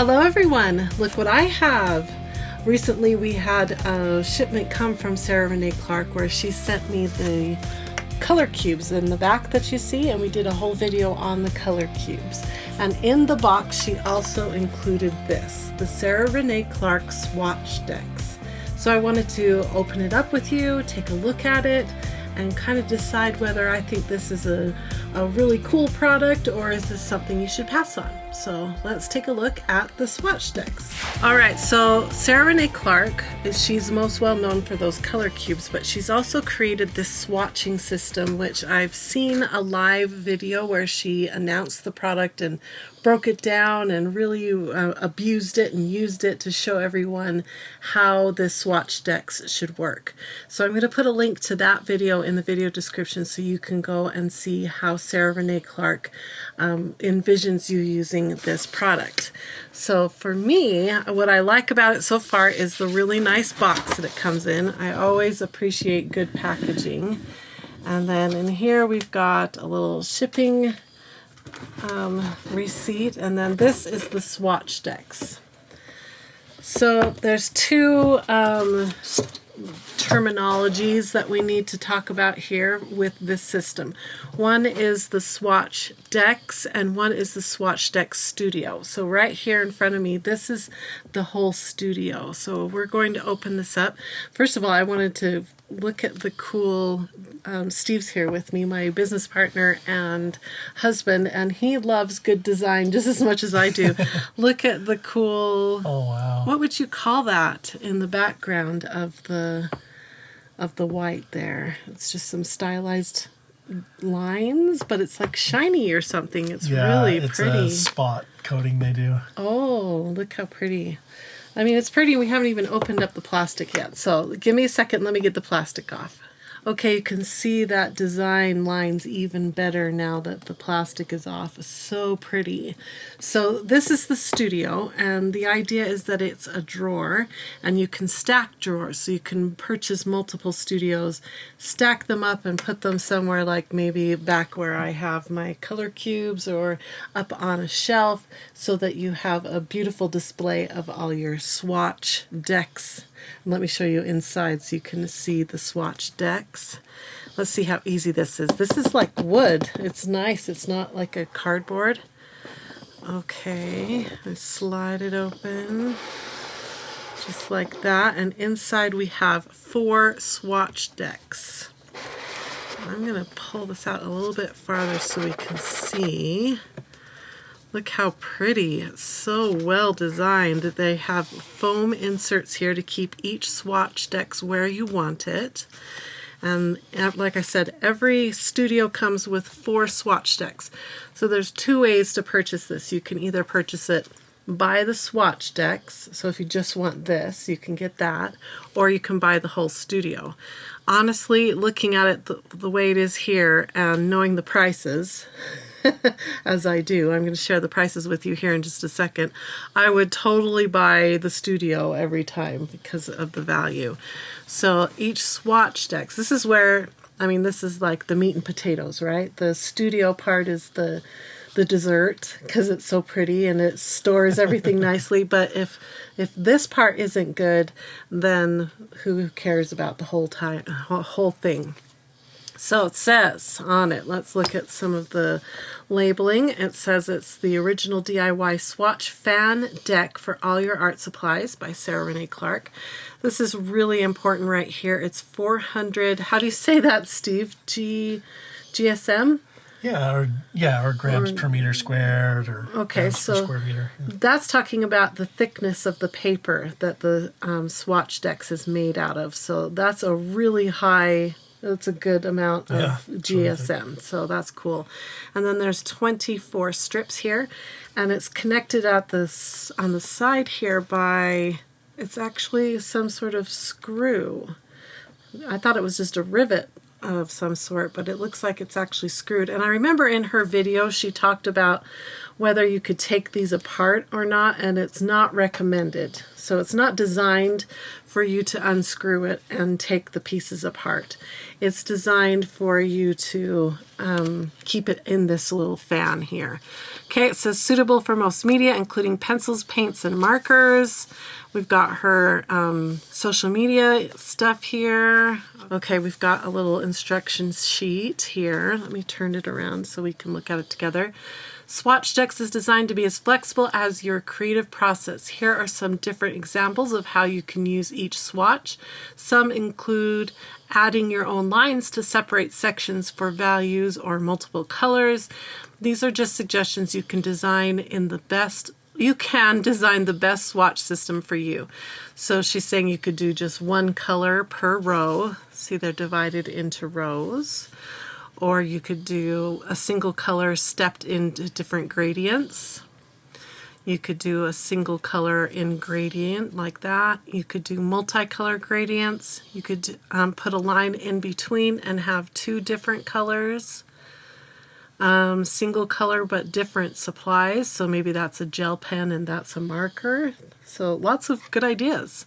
Hello everyone, look what I have. Recently we had a shipment come from Sarah Renae Clark where she sent me the color cubes in the back that you see, and we did a whole video on the color cubes. And in the box she also included this, the Sarah Renae Clark Swatchdex. So I wanted to open it up with you, take a look at it, and kind of decide whether I think this is a really cool product or is this something you should pass on. So let's take a look at the Swatchdex. All right, so Sarah Renae Clark, she's most well known for those color cubes, but she's also created this swatching system, which I've seen a live video where she announced the product and broke it down and really abused it and used it to show everyone how this Swatchdex should work. So I'm going to put a link to that video in the video description so you can go and see how Sarah Renae Clark envisions you using this product. So for me, what I like about it so far is the really nice box that it comes in. I always appreciate good packaging. And then in here we've got a little shipping receipt, and then this is the Swatchdex. So there's two terminologies that we need to talk about here with this system. One is the Swatchdex and one is the Swatchdex Studio. So right here in front of me, this is the whole studio. So we're going to open this up. First of all, I wanted to look at the cool, Steve's here with me, my business partner and husband, and he loves good design just as much as I do. Look at the cool, oh wow, what would you call that in the background of the white there? It's just some stylized lines, but it's like shiny or something. It's really pretty. It's a spot coating they do. Oh, look how pretty. I mean, it's pretty. We haven't even opened up the plastic yet. So give me a second. Let me get the plastic off. Okay, you can see that design lines even better now that the plastic is off. So pretty. So this is the studio, and the idea is that it's a drawer, and you can stack drawers. So you can purchase multiple studios, stack them up, and put them somewhere like maybe back where I have my color cubes or up on a shelf so that you have a beautiful display of all your swatch decks. Let me show you inside so you can see the Swatchdex. Let's see how easy this is. This is like wood. It's nice. It's not like a cardboard. Okay, I slide it open just like that. And inside we have 4 Swatchdex. I'm going to pull this out a little bit farther so we can see. Look how pretty. It's so well designed. They have foam inserts here to keep each Swatchdex where you want it. And like I said, every studio comes with 4 Swatchdex. So there's 2 ways to purchase this. You can either purchase it by the Swatchdex, so if you just want this, you can get that, or you can buy the whole studio. Honestly, looking at it the way it is here and knowing the prices, as I do, I'm going to share the prices with you here in just a second, I would totally buy the studio every time because of the value. So each Swatchdex, this is where, I mean, this is like the meat and potatoes, right? The studio part is the dessert because it's so pretty and it stores everything nicely. But if this part isn't good, then who cares about the whole thing? So it says on it, let's look at some of the labeling. It says it's the original DIY swatch fan deck for all your art supplies by Sarah Renae Clark. This is really important right here. It's 400, how do you say that, Steve? GSM? Yeah, or grams per meter squared, or grams per square meter. Yeah. That's talking about the thickness of the paper that the Swatchdex is made out of. So that's a really high, that's a good amount of GSM. So that's cool. And then there's 24 strips here, and it's connected at this on the side here by, it's actually some sort of screw. I thought it was just a rivet of some sort, but it looks like it's actually screwed. And I remember in her video she talked about whether you could take these apart or not, and it's not recommended. So it's not designed for you to unscrew it and take the pieces apart. It's designed for you to keep it in this little fan here. Okay, it says suitable for most media, including pencils, paints, and markers. We've got her social media stuff here. Okay, we've got a little instructions sheet here. Let me turn it around so we can look at it together. Swatchdex is designed to be as flexible as your creative process. Here are some different examples of how you can use each swatch. Some include adding your own lines to separate sections for values or multiple colors. These are just suggestions. You can design the best swatch system for you. So she's saying you could do just one color per row. See, they're divided into rows. Or you could do a single color stepped into different gradients. You could do a single color in gradient like that. You could do multicolor gradients. You could put a line in between and have two different colors. Single color but different supplies. So maybe that's a gel pen and that's a marker. So lots of good ideas.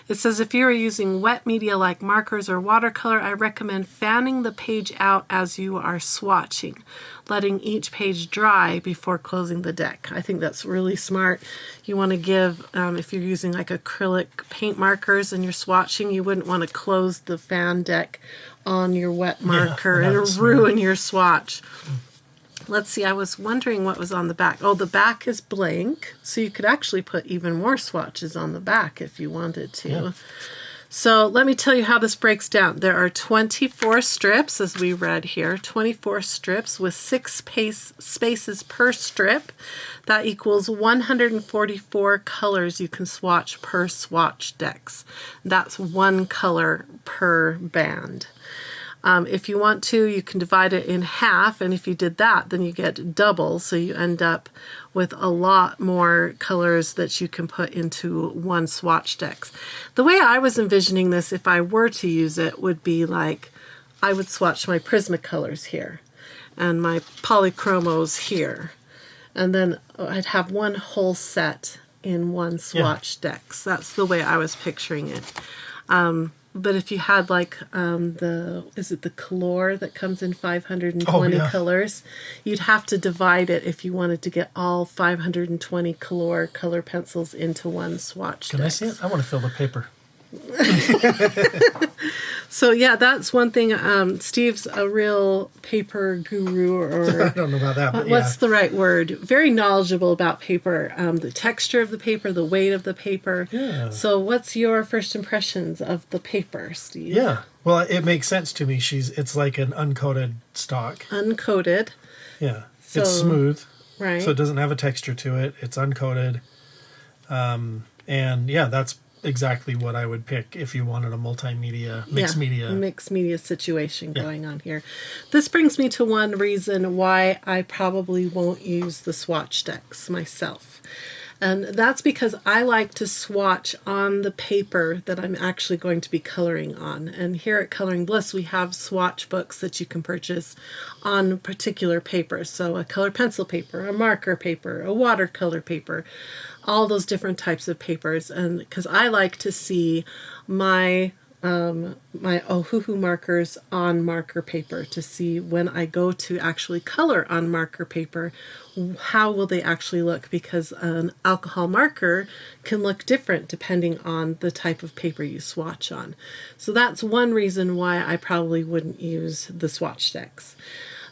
It says if you are using wet media like markers or watercolor, I recommend fanning the page out as you are swatching, letting each page dry before closing the deck. I think that's really smart. You want to give, if you're using like acrylic paint markers and you're swatching, you wouldn't want to close the fan deck on your wet marker and ruin your swatch. Let's see, I was wondering what was on the back. Oh, the back is blank, so you could actually put even more swatches on the back if you wanted to. Yeah. So let me tell you how this breaks down. There are 24 strips, as we read here, 24 strips with 6 spaces per strip. That equals 144 colors you can swatch per Swatchdex. That's one color per band. If you want to, you can divide it in half, and if you did that, then you get double, so you end up with a lot more colors that you can put into one Swatchdex. The way I was envisioning this, if I were to use it, would be like I would swatch my Prismacolors here and my Polychromos here, and then I'd have one whole set in one Swatchdex. That's the way I was picturing it. But if you had like is it the Color that comes in 520 colors? You'd have to divide it if you wanted to get all 520 color pencils into one Swatchdex. Can I see it? I want to fill the paper. So yeah, that's one thing. Steve's a real paper guru, or I don't know about that, but what's the right word? Very knowledgeable about paper, the texture of the paper, the weight of the paper. Yeah. So what's your first impressions of the paper, Steve? Yeah. Well, it makes sense to me. It's like an uncoated stock. Uncoated. Yeah. So, it's smooth. Right. So it doesn't have a texture to it. It's uncoated. And yeah, that's exactly what I would pick if you wanted a mixed media situation going on here. This brings me to one reason why I probably won't use the Swatchdex myself. And that's because I like to swatch on the paper that I'm actually going to be coloring on. And here at Coloring Bliss, we have Swatch Books that you can purchase on particular papers. So a color pencil paper, a marker paper, a watercolor paper, all those different types of papers. And because I like to see my Ohuhu markers on marker paper, to see when I go to actually color on marker paper, how will they actually look, because an alcohol marker can look different depending on the type of paper you swatch on. So that's one reason why I probably wouldn't use the Swatchdex.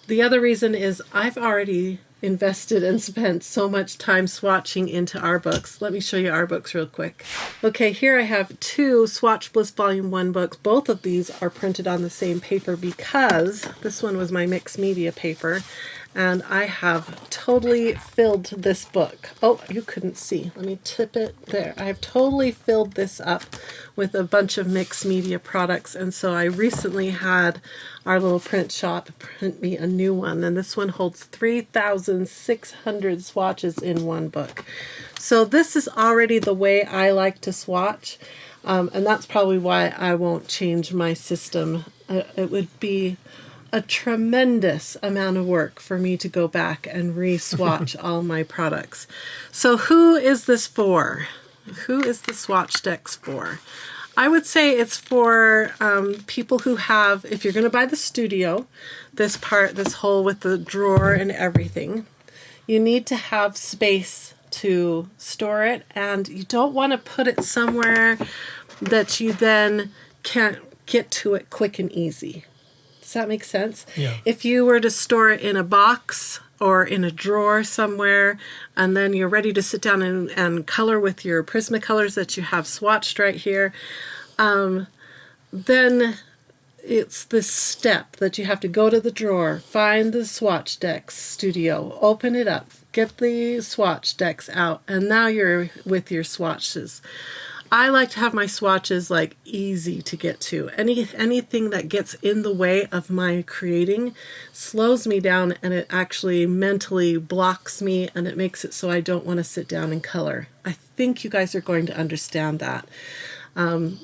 The other reason is I've already invested and spent so much time swatching into our books. Let me show you our books real quick. Okay, here I have 2 Swatch Bliss Volume 1 books. Both of these are printed on the same paper because this one was my mixed media paper, and I have totally filled this book. Oh, you couldn't see. Let me tip it there. I have totally filled this up with a bunch of mixed media products, and so I recently had our little print shop print me a new one, and this one holds 3,600 swatches in one book. So this is already the way I like to swatch. And that's probably why I won't change my system. It would be a tremendous amount of work for me to go back and re-swatch all my products. So who is this for? Who is the Swatchdex for? I would say it's for people who have, if you're going to buy the studio, this hole with the drawer and everything, you need to have space to store it, and you don't want to put it somewhere that you then can't get to it quick and easy. Does that make sense? Yeah. If you were to store it in a box or in a drawer somewhere, and then you're ready to sit down and color with your Prismacolors that you have swatched right here, then it's this step that you have to go to the drawer, find the Swatchdex Studio, open it up, get the Swatchdex out, and now you're with your swatches. I like to have my swatches like easy to get to. Anything that gets in the way of my creating slows me down, and it actually mentally blocks me, and it makes it so I don't want to sit down and color. I think you guys are going to understand that.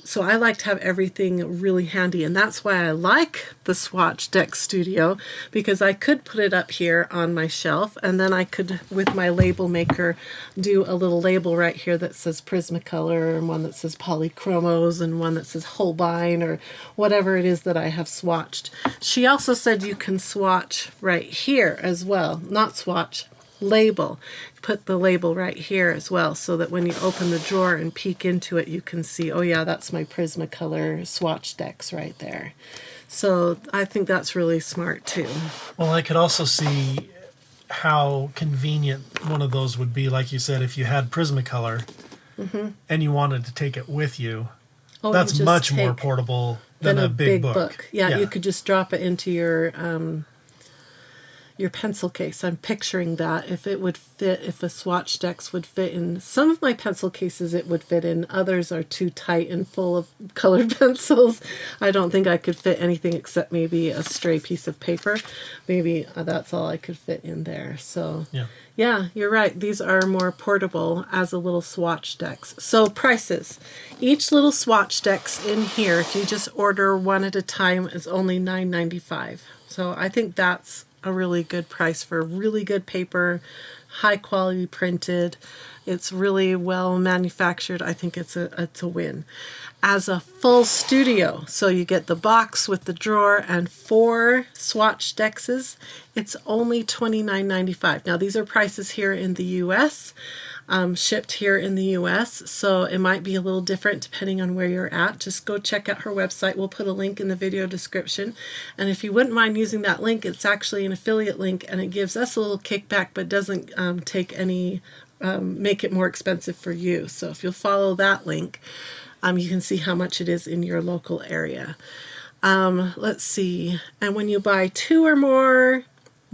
So I like to have everything really handy, and that's why I like the Swatchdex Studio, because I could put it up here on my shelf, and then I could, with my label maker, do a little label right here that says Prismacolor, and one that says Polychromos, and one that says Holbein, or whatever it is that I have swatched. She also said you can swatch right here as well, not swatch, label. Put the label right here as well, so that when you open the drawer and peek into it, you can see, oh yeah, that's my Prismacolor Swatchdex right there. So I think that's really smart too. Well, I could also see how convenient one of those would be, like you said, if you had Prismacolor and you wanted to take it with you. Oh, that's much more portable than a big book. Yeah, you could just drop it into your pencil case. I'm picturing that if it would fit, if a Swatchdex would fit in. Some of my pencil cases it would fit in, others are too tight and full of colored pencils. I don't think I could fit anything except maybe a stray piece of paper. Maybe that's all I could fit in there. So yeah, you're right. These are more portable as a little Swatchdex. So prices. Each little Swatchdex in here, if you just order one at a time, is only $9.95. So I think that's a really good price for really good paper, high quality printed. It's really well manufactured. I think it's a win. As a full studio, so you get the box with the drawer and 4 Swatchdexes, it's only $29.95. Now these are prices here in the US, shipped here in the US, so it might be a little different depending on where you're at. Just go check out her website. We'll put a link in the video description, and if you wouldn't mind using that link, it's actually an affiliate link, and it gives us a little kickback but doesn't take any make it more expensive for you. So if you'll follow that link, you can see how much it is in your local area. Let's see, and when you buy 2 or more,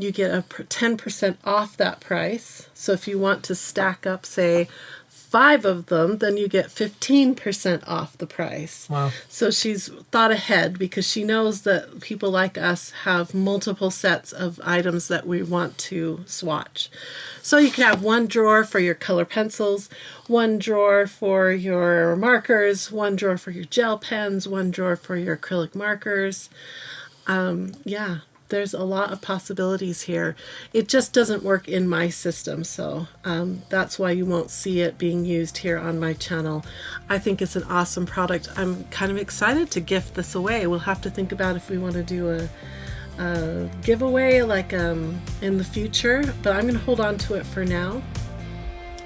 you get a 10% off that price. So if you want to stack up, say, 5 of them, then you get 15% off the price. Wow. So she's thought ahead, because she knows that people like us have multiple sets of items that we want to swatch. So you can have one drawer for your color pencils, one drawer for your markers, one drawer for your gel pens, one drawer for your acrylic markers. Yeah. There's a lot of possibilities here. It just doesn't work in my system, so that's why you won't see it being used here on my channel. I think it's an awesome product. I'm kind of excited to gift this away. We'll have to think about if we want to do a giveaway like in the future, but I'm going to hold on to it for now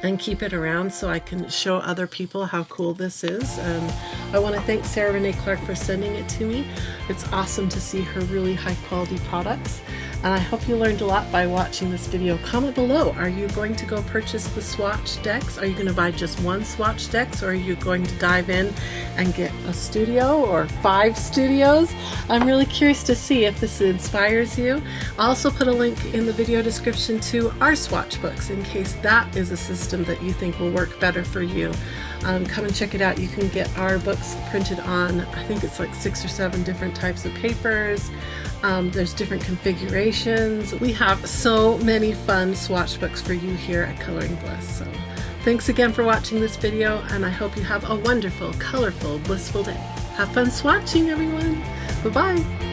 and keep it around so I can show other people how cool this is. And I want to thank Sarah Renae Clark for sending it to me. It's awesome to see her really high quality products. And I hope you learned a lot by watching this video. Comment below, are you going to go purchase the Swatchdex? Are you going to buy just one Swatchdex, or are you going to dive in and get a studio or 5 studios? I'm really curious to see if this inspires you. I'll also put a link in the video description to our Swatch Books in case that is a system that you think will work better for you. Come and check it out. You can get our books printed on, I think it's like 6 or 7 different types of papers. There's different configurations. We have so many fun swatch books for you here at Coloring Bliss. So Thanks again for watching this video, and I hope you have a wonderful, colorful, blissful day. Have fun swatching, everyone. Bye-bye.